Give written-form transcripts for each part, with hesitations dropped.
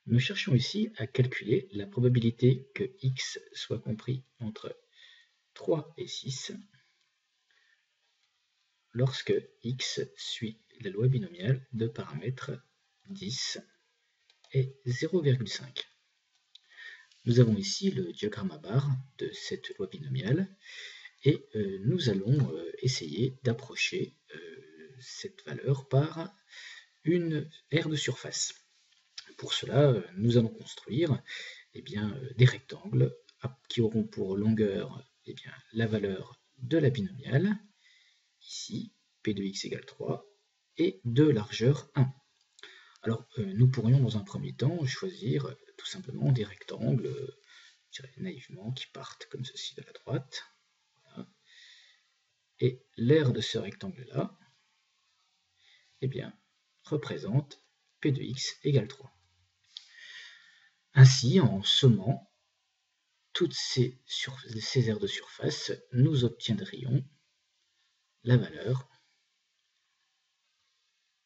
Nous cherchons ici à calculer la probabilité que x soit compris entre 3 et 6 lorsque x suit la loi binomiale de paramètres 10 et 0,5. Nous avons ici le diagramme à barre de cette loi binomiale et nous allons essayer d'approcher cette valeur par une aire de surface. Pour cela, nous allons construire des rectangles qui auront pour longueur la valeur de la binomiale, ici p de x égale 3, et de largeur 1. Alors, nous pourrions dans un premier temps choisir tout simplement des rectangles, je dirais naïvement, qui partent comme ceci de la droite. Voilà. Et l'aire de ce rectangle-là représente p de x égale 3. Ainsi, en sommant toutes ces aires de surface, nous obtiendrions la valeur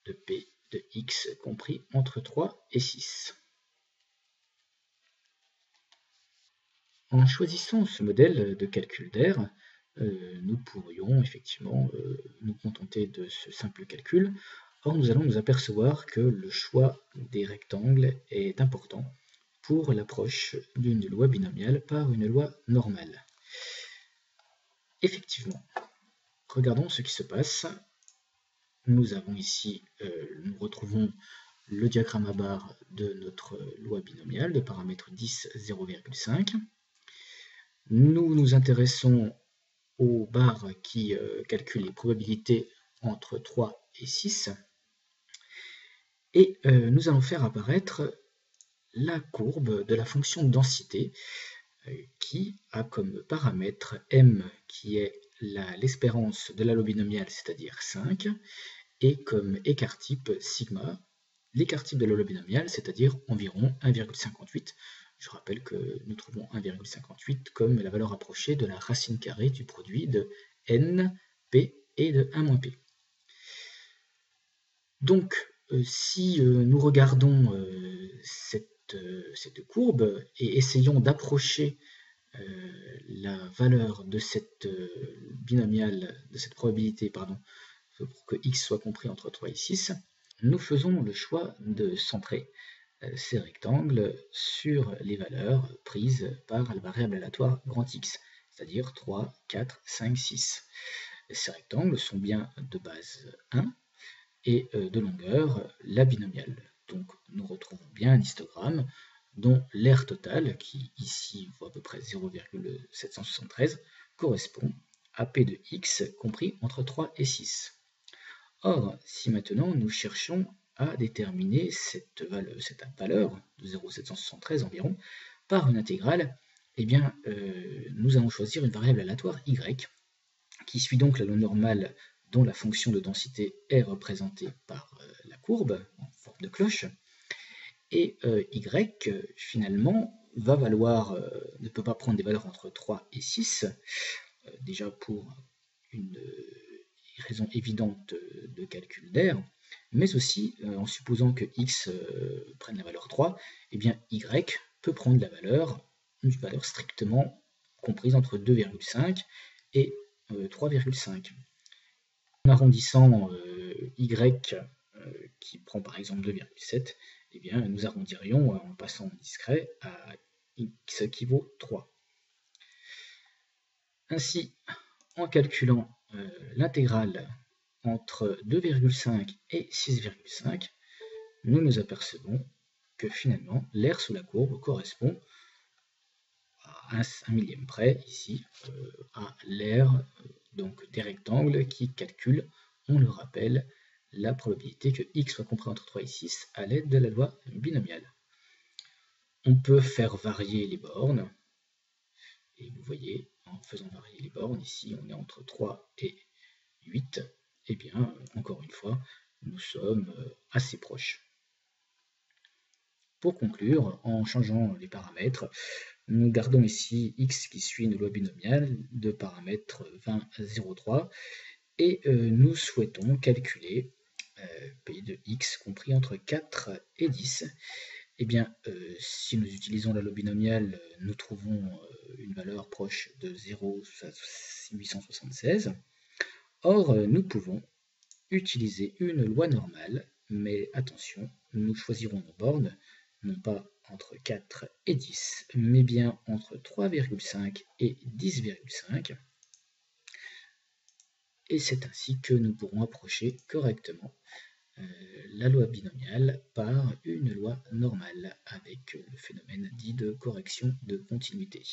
de p de x compris entre 3 et 6. En choisissant ce modèle de calcul d'aire, nous pourrions effectivement nous contenter de ce simple calcul. Or, nous allons nous apercevoir que le choix des rectangles est important pour l'approche d'une loi binomiale par une loi normale. Effectivement, regardons ce qui se passe. Nous avons ici, nous retrouvons le diagramme à barre de notre loi binomiale de paramètres 10, 0,5. Nous nous intéressons aux barres qui calculent les probabilités entre 3 et 6. Et nous allons faire apparaître la courbe de la fonction de densité qui a comme paramètre m qui est l'espérance de la loi binomiale, c'est-à-dire 5, et comme écart type sigma, l'écart type de la loi binomiale, c'est-à-dire environ 1,58. Je rappelle que nous trouvons 1,58 comme la valeur approchée de la racine carrée du produit de n, p et de 1 p. Donc, si nous regardons cette courbe et essayons d'approcher la valeur de cette binomiale, de cette probabilité, pour que x soit compris entre 3 et 6, nous faisons le choix de centrer ces rectangles sur les valeurs prises par la variable aléatoire grand X, c'est-à-dire 3, 4, 5, 6. Ces rectangles sont bien de base 1 et de longueur la binomiale. Donc nous retrouvons bien un histogramme dont l'aire totale, qui ici vaut à peu près 0,773, correspond à p de x compris entre 3 et 6. Or, si maintenant nous cherchons à déterminer cette valeur de 0,773 environ par une intégrale, nous allons choisir une variable aléatoire y, qui suit donc la loi normale dont la fonction de densité est représentée par la courbe en forme de cloche, et y finalement ne peut pas prendre des valeurs entre 3 et 6, déjà pour une raison évidente de calcul d'aire, mais aussi en supposant que x prenne la valeur 3, y peut prendre une valeur strictement comprise entre 2,5 et 3,5. En arrondissant y qui prend par exemple 2,7, nous arrondirions en passant en discret à x qui vaut 3. Ainsi, en calculant l'intégrale entre 2,5 et 6,5, nous nous apercevons que finalement l'aire sous la courbe correspond à 1 millième près, ici, à l'aire des rectangles qui calculent, on le rappelle, la probabilité que x soit compris entre 3 et 6 à l'aide de la loi binomiale. On peut faire varier les bornes, et vous voyez, en faisant varier les bornes, ici on est entre 3 et 8, encore une fois, nous sommes assez proches. Pour conclure, en changeant les paramètres, nous gardons ici x qui suit une loi binomiale de paramètres 20, 0,3 et nous souhaitons calculer p de x compris entre 4 et 10. Eh bien, si nous utilisons la loi binomiale, nous trouvons une valeur proche de 0,876. Or, nous pouvons utiliser une loi normale, mais attention, nous choisirons nos bornes, non pas entre 4 et 10, mais bien entre 3,5 et 10,5. Et c'est ainsi que nous pourrons approcher correctement la loi binomiale par une loi normale avec le phénomène dit de correction de continuité.